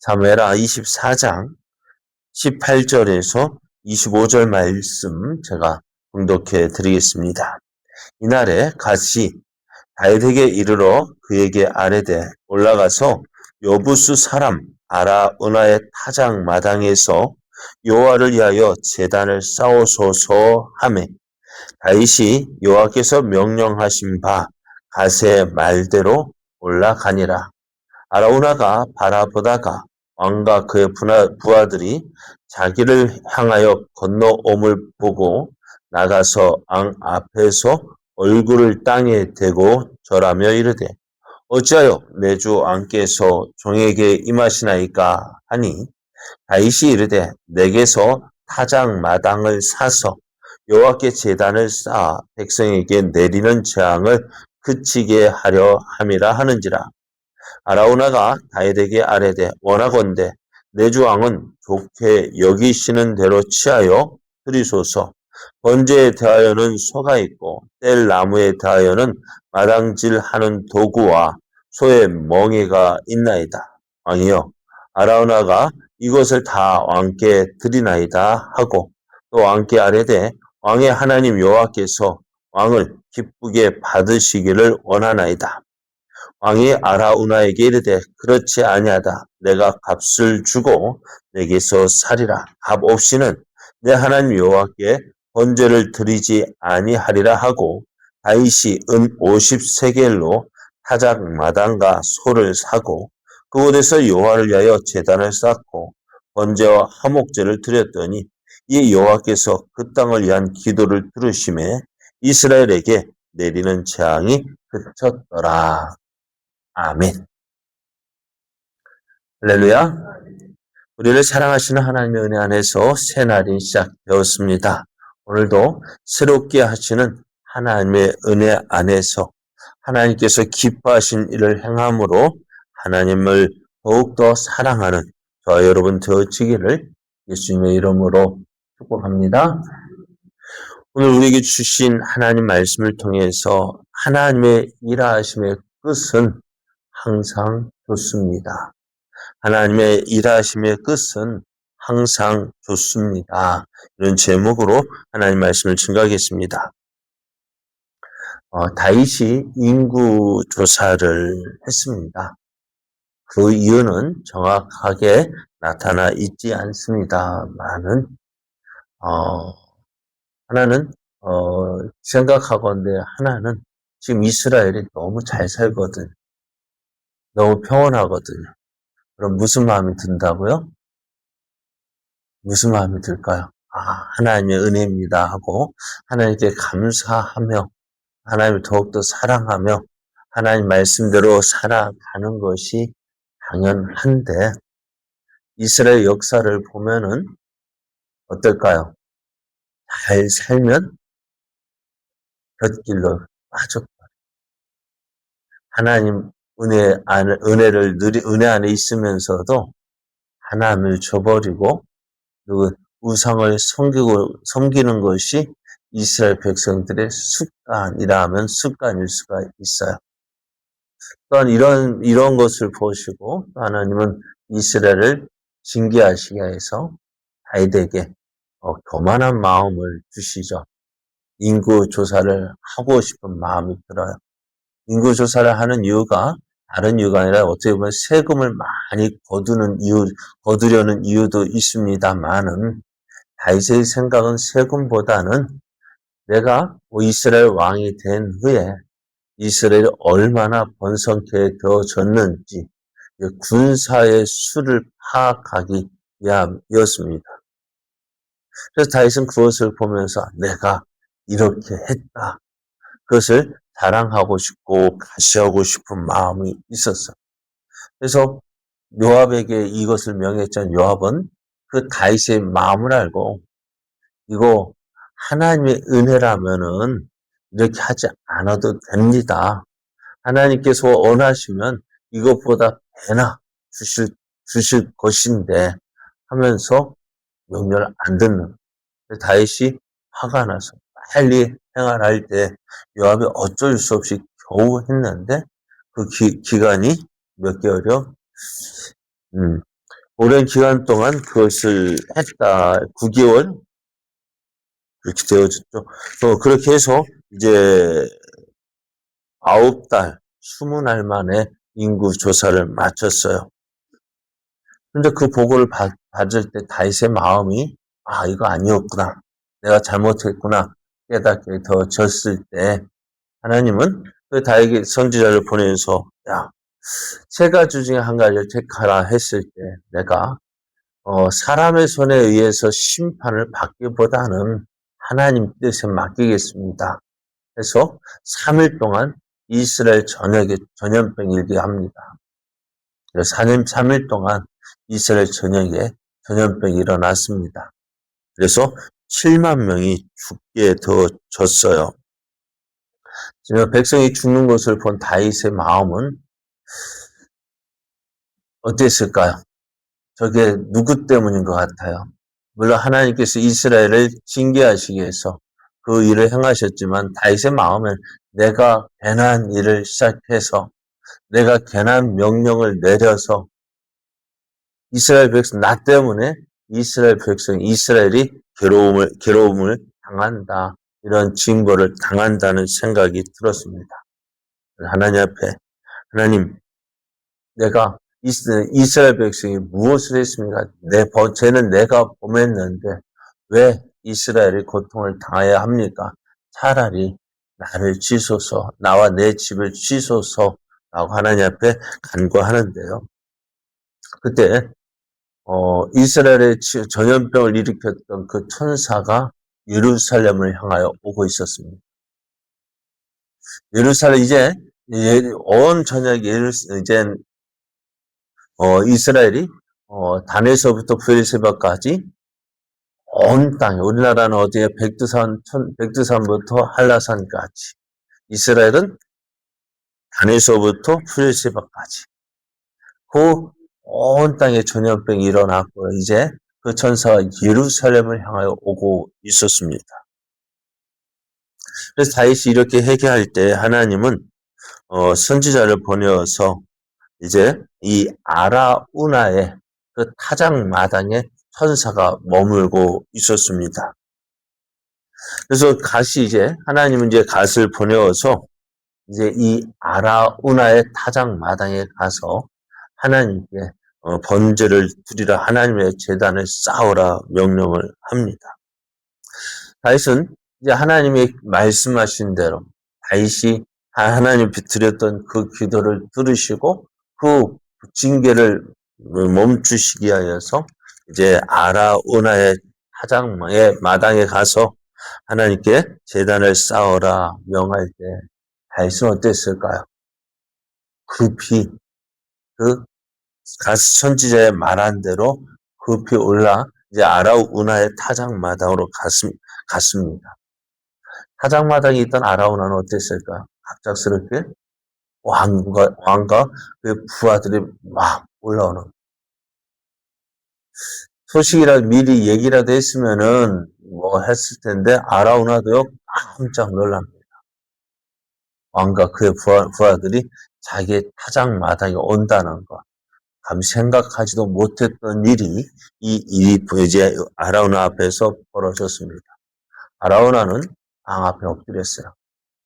사무엘하 24장 18절에서 25절 말씀 제가 봉독해 드리겠습니다. 이날에 갓이 다윗에게 이르러 그에게 아뢰되 올라가서 여부수 사람 아라우나의 타작 마당에서 여호와를 위하여 제단을 쌓으소서 하매 다윗이 여호와께서 명령하신 바 갓의 말대로 올라가니라. 아라우나가 바라보다가 왕과 그의 부하들이 자기를 향하여 건너옴을 보고 나가서 왕 앞에서 얼굴을 땅에 대고 절하며 이르되 어찌하여 내 주 왕께서 종에게 임하시나이까 하니 다윗이 이르되 내게서 타작 마당을 사서 여호와께 제단을 쌓아 백성에게 내리는 재앙을 그치게 하려 함이라 하는지라. 아라우나가 다윗에게 아뢰되 원하건대 내 주 왕은 좋게 여기시는 대로 취하여 드리소서. 번제에 대하여는 소가 있고 뗄 나무에 대하여는 마당질하는 도구와 소의 멍에가 있나이다. 왕이여 아라우나가 이것을 다 왕께 드리나이다 하고 또 왕께 아뢰되 왕의 하나님 여호와께서 왕을 기쁘게 받으시기를 원하나이다. 왕이 아라우나에게 이르되 그렇지 아니하다. 내가 값을 주고 내게서 사리라. 값 없이는 내 하나님 여호와께 번제를 드리지 아니하리라 하고 다윗이 은 50세겔로 타작 마당과 소를 사고 그곳에서 여호와를 위하여 제단을 쌓고 번제와 화목제를 드렸더니 이 여호와께서 그 땅을 위한 기도를 들으심에 이스라엘에게 내리는 재앙이 그쳤더라. 아멘. 할렐루야. 우리를 사랑하시는 하나님의 은혜 안에서 새 날이 시작되었습니다. 오늘도 새롭게 하시는 하나님의 은혜 안에서 하나님께서 기뻐하신 일을 행함으로 하나님을 더욱더 사랑하는 저와 여러분 되어지기를 예수님의 이름으로 축복합니다. 오늘 우리에게 주신 하나님 말씀을 통해서 하나님의 일하심의 끝은 항상 좋습니다. 하나님의 일하심의 끝은 항상 좋습니다. 이런 제목으로 하나님 말씀을 증거하겠습니다. 다윗이 인구 조사를 했습니다. 그 이유는 정확하게 나타나 있지 않습니다만은 하나는 생각하건대 하나는 지금 이스라엘이 너무 잘 살거든. 너무 평온하거든요. 그럼 무슨 마음이 든다고요? 무슨 마음이 들까요? 하나님의 은혜입니다 하고 하나님께 감사하며 하나님을 더욱더 사랑하며 하나님 말씀대로 살아가는 것이 당연한데 이스라엘 역사를 보면은 어떨까요? 잘 살면 곁길로 빠졌고 하나님 은혜 안에 있으면서도 하나님을 저버리고 우상을 섬기는 것이 이스라엘 백성들의 습관이라 하면 습관일 수가 있어요. 또한 이런 것을 보시고 하나님은 이스라엘을 징계하시기 위해서 다윗에게 교만한 마음을 주시죠. 인구 조사를 하고 싶은 마음이 들어요. 인구 조사를 하는 이유가 다른 이유가 아니라 어떻게 보면 세금을 많이 거두려는 이유도 있습니다만은 다윗의 생각은 세금보다는 내가 이스라엘 왕이 된 후에 이스라엘이 얼마나 번성케 되어졌는지 군사의 수를 파악하기 위함이었습니다. 그래서 다윗은 그것을 보면서 내가 이렇게 했다. 그것을 자랑하고 싶고 가시하고 싶은 마음이 있었어. 그래서 요압에게 이것을 명했던 요압은 그 다윗의 마음을 알고 이거 하나님의 은혜라면은 이렇게 하지 않아도 됩니다. 하나님께서 원하시면 이것보다 배나 주실 것인데 하면서 명령을 안 듣는. 다윗이 화가 나서 빨리 생활할 때 요압이 어쩔 수 없이 겨우 했는데 그 기간이 몇 개월이요? 오랜 기간 동안 그것을 했다. 9개월 그렇게 되어졌죠. 그렇게 해서 이제 9달, 20날 만에 인구 조사를 마쳤어요. 근데 그 보고를 받을 때 다윗의 마음이 이거 아니었구나. 내가 잘못했구나. 깨닫게 더 졌을 때 하나님은 그 다윗에게 선지자를 보내서 야, 세 가지 중에 한 가지를 택하라 했을 때 내가 사람의 손에 의해서 심판을 받기보다는 하나님 뜻에 맡기겠습니다. 해서 3일 동안 이스라엘 전염병이 일게 합니다. 3일 동안 이스라엘 전역에 전염병이 일어났습니다. 그래서 7만 명이 죽게 되어졌어요. 백성이 죽는 것을 본 다윗의 마음은 어땠을까요? 저게 누구 때문인 것 같아요? 물론 하나님께서 이스라엘을 징계하시기 위해서 그 일을 행하셨지만 다윗의 마음은 내가 괜한 일을 시작해서 내가 괜한 명령을 내려서 이스라엘 백성, 나 때문에 이스라엘 백성, 이스라엘이 괴로움을 당한다. 이런 징벌을 당한다는 생각이 들었습니다. 하나님 앞에, 하나님, 내가 이스라엘 백성이 무엇을 했습니까? 죄는 내가 범했는데 왜 이스라엘이 고통을 당해야 합니까? 차라리 나를 치소서, 나와 내 집을 치소서라고 하나님 앞에 간구하는데요. 그때 이스라엘의 전염병을 일으켰던 그 천사가 예루살렘을 향하여 오고 있었습니다. 예루살렘 이제 온 전역 이제 이스라엘이 단에서부터 브엘세바까지 온 땅에 우리나라는 어디에 백두산부터 한라산까지 이스라엘은 단에서부터 브엘세바까지 그 온 땅에 전염병이 일어났고 이제 그 천사가 예루살렘을 향하여 오고 있었습니다. 그래서 다윗이 이렇게 회개할 때 하나님은 선지자를 보내어서 이제 이 아라우나의 그 타작 마당에 천사가 머물고 있었습니다. 그래서 하나님은 이제 갓을 보내어서 이제 이 아라우나의 타작 마당에 가서 하나님께 번제를 드리라 하나님의 제단을 쌓으라 명령을 합니다. 다윗은 이제 하나님이 말씀하신 대로 다윗이 하나님께 드렸던 그 기도를 들으시고 그 징계를 멈추시기 위하여서 이제 아라우나의 타작의 마당에 가서 하나님께 제단을 쌓으라 명할 때 다윗은 어땠을까요? 급히 그 가스 선지자의 말한 대로 급히 올라 이제 아라우나의 타작마당으로 갔습니다. 타작마당에 있던 아라우나는 어땠을까요? 갑작스럽게 왕과 그 부하들이 막 올라오는 소식이라도 미리 얘기라도 했으면은 뭐 했을 텐데 아라우나도요 깜짝 놀랍니다. 왕과 그의 부하들이 자기의 타작마당에 온다는 것. 감히 생각하지도 못했던 일이 이제 아라우나 앞에서 벌어졌습니다. 아라우나는 왕 앞에 엎드렸어요.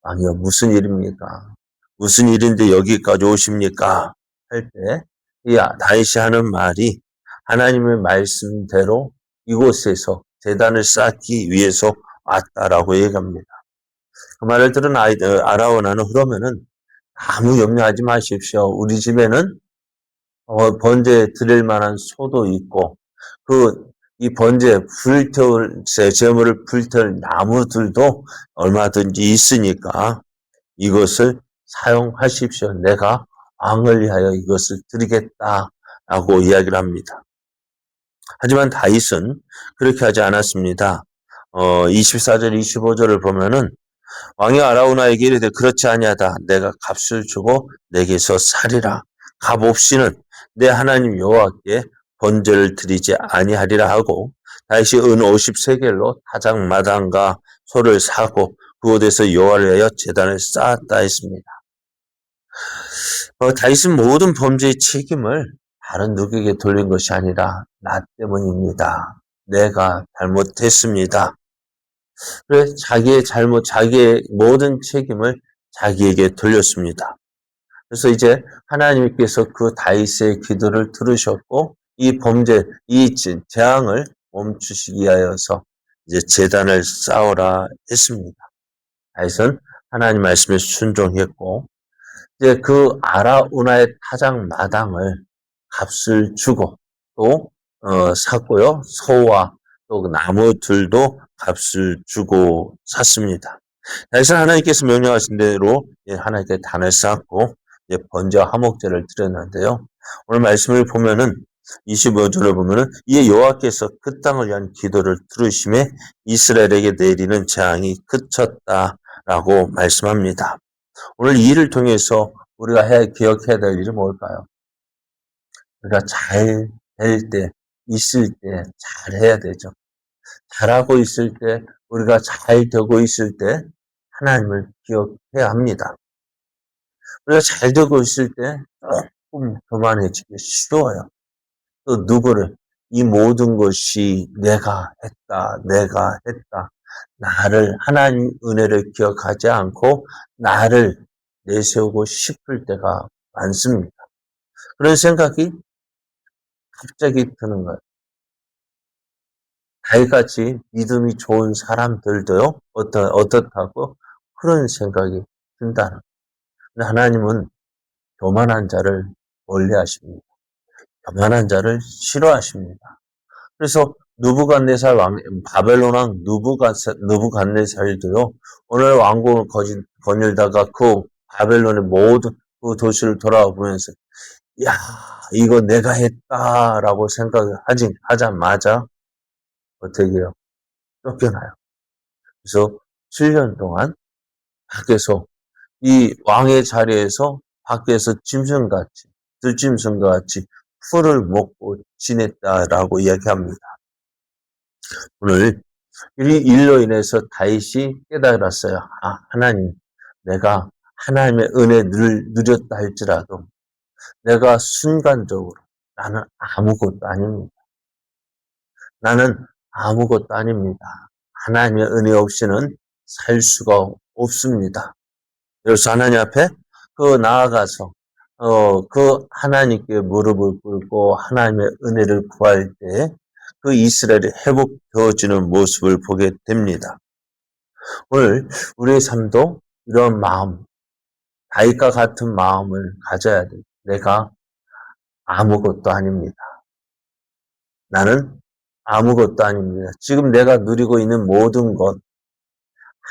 왕이여 무슨 일입니까? 무슨 일인데 여기까지 오십니까? 할 때 이 다윗이 하는 말이 하나님의 말씀대로 이곳에서 제단을 쌓기 위해서 왔다라고 얘기합니다. 그 말을 들은 아라우나는 그러면은 아무 염려하지 마십시오. 우리 집에는 번제 드릴 만한 소도 있고, 이 번제 제물을 불태울 나무들도 얼마든지 있으니까 이것을 사용하십시오. 내가 왕을 위하여 이것을 드리겠다라고 이야기를 합니다. 하지만 다윗은 그렇게 하지 않았습니다. 24절, 25절을 보면은 왕이 아라우나에게 이르되 그렇지 아니하다. 내가 값을 주고 내게서 살이라. 값 없이는 내 하나님 여호와께 번제를 드리지 아니하리라 하고 다윗이 은 50세겔로 타작마당과 소를 사고 그곳에서 여호와를 위하여 제단을 쌓았다 했습니다. 다윗은 모든 범죄의 책임을 다른 누구에게 돌린 것이 아니라 나 때문입니다. 내가 잘못했습니다. 그래서 자기의 잘못, 자기의 모든 책임을 자기에게 돌렸습니다. 그래서 이제 하나님께서 그 다윗의 기도를 들으셨고 이 범죄, 이 재앙을 멈추시기 위하여서 이제 제단을 쌓으라 했습니다. 다윗은 하나님 말씀에 순종했고 이제 그 아라우나의 타작 마당을 값을 주고 또 샀고요. 소와 또 나무들도 값을 주고 샀습니다. 다윗은 하나님께서 명령하신 대로 하나님께 단을 쌓고 번제와 화목제를 드렸는데요. 오늘 말씀을 보면은 25절을 보면은 이에 여호와께서 그 땅을 위한 기도를 들으심에 이스라엘에게 내리는 재앙이 그쳤다라고 말씀합니다. 오늘 이 일을 통해서 우리가 기억해야 될 일은 뭘까요? 우리가 잘 될 때, 있을 때 잘해야 되죠. 잘하고 있을 때, 우리가 잘 되고 있을 때 하나님을 기억해야 합니다. 우리가 잘 되고 있을 때 조금 교만해지기 쉬워요. 또 누구를 이 모든 것이 내가 했다. 나를 하나님 은혜를 기억하지 않고 나를 내세우고 싶을 때가 많습니다. 그런 생각이 갑자기 드는 거예요. 다윗같이 믿음이 좋은 사람들도요, 어떻다고 그런 생각이 든다는. 하나님은 교만한 자를 멀리하십니다. 교만한 자를 싫어하십니다. 그래서 느부갓네살 왕, 바벨론 왕 느부갓네살도요, 오늘 왕국을 거닐다가 그 바벨론의 모든 그 도시를 돌아보면서, 야, 이거 내가 했다라고 하자마자 어떻게 해요? 쫓겨나요. 그래서 7년 동안 밖에서 이 왕의 자리에서 밖에서 들짐승과 같이 풀을 먹고 지냈다라고 이야기합니다. 오늘 이 일로 인해서 다윗이 깨달았어요. 하나님, 내가 하나님의 은혜를 누렸다 할지라도 내가 순간적으로 나는 아무것도 아닙니다. 나는 아무것도 아닙니다. 하나님의 은혜 없이는 살 수가 없습니다. 그래서 하나님 앞에 나아가서 그 하나님께 무릎을 꿇고 하나님의 은혜를 구할 때 그 이스라엘이 회복되어지는 모습을 보게 됩니다. 오늘 우리의 삶도 이런 마음, 다윗과 같은 마음을 가져야 돼요. 내가 아무것도 아닙니다. 나는 아무것도 아닙니다. 지금 내가 누리고 있는 모든 것,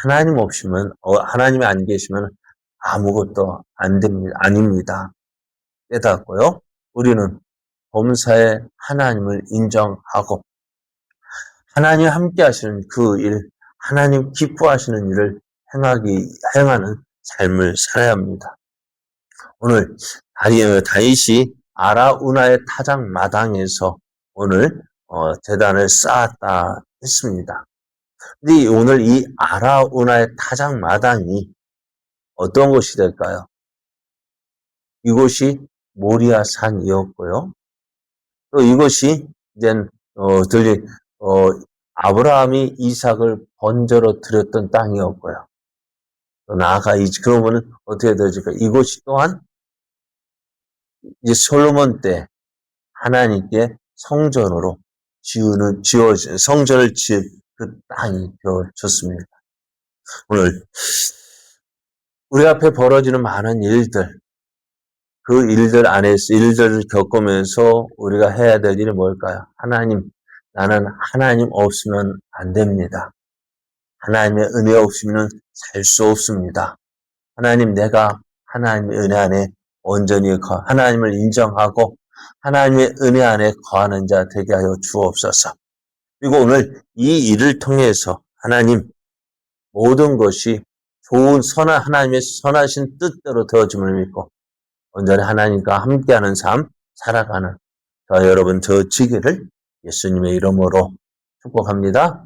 하나님 없이면, 하나님이 안 계시면 아무것도 아닙니다. 깨닫고요. 우리는 범사에 하나님을 인정하고, 하나님 함께 하시는 그 일, 하나님 기뻐하시는 일을 행하는 삶을 살아야 합니다. 오늘 다윗이 아라우나의 타작 마당에서 오늘 제단을 쌓았다 했습니다. 근데 오늘 이 아라우나의 타작 마당이 어떤 곳이 될까요? 이곳이 모리아 산이었고요. 또 이것이 이제 아브라함이 이삭을 번제로 드렸던 땅이었고요. 또 나아가 그러면은 어떻게 되질까? 이곳이 또한 이제 솔로몬 때 하나님께 성전을 지을 그 땅이 되어졌습니다. 오늘 우리 앞에 벌어지는 많은 일들, 그 일들 안에서 일들을 겪으면서 우리가 해야 될 일이 뭘까요? 하나님, 나는 하나님 없으면 안 됩니다. 하나님의 은혜 없으면 살 수 없습니다. 하나님, 내가 하나님의 은혜 안에 온전히 하나님을 인정하고 하나님의 은혜 안에 거하는 자 되게 하여 주옵소서. 그리고 오늘 이 일을 통해서 하나님 모든 것이 좋은 하나님의 선하신 뜻대로 되어짐을 믿고 온전히 하나님과 함께하는 삶 살아가는 저와 여러분 되어지기를 예수님의 이름으로 축복합니다.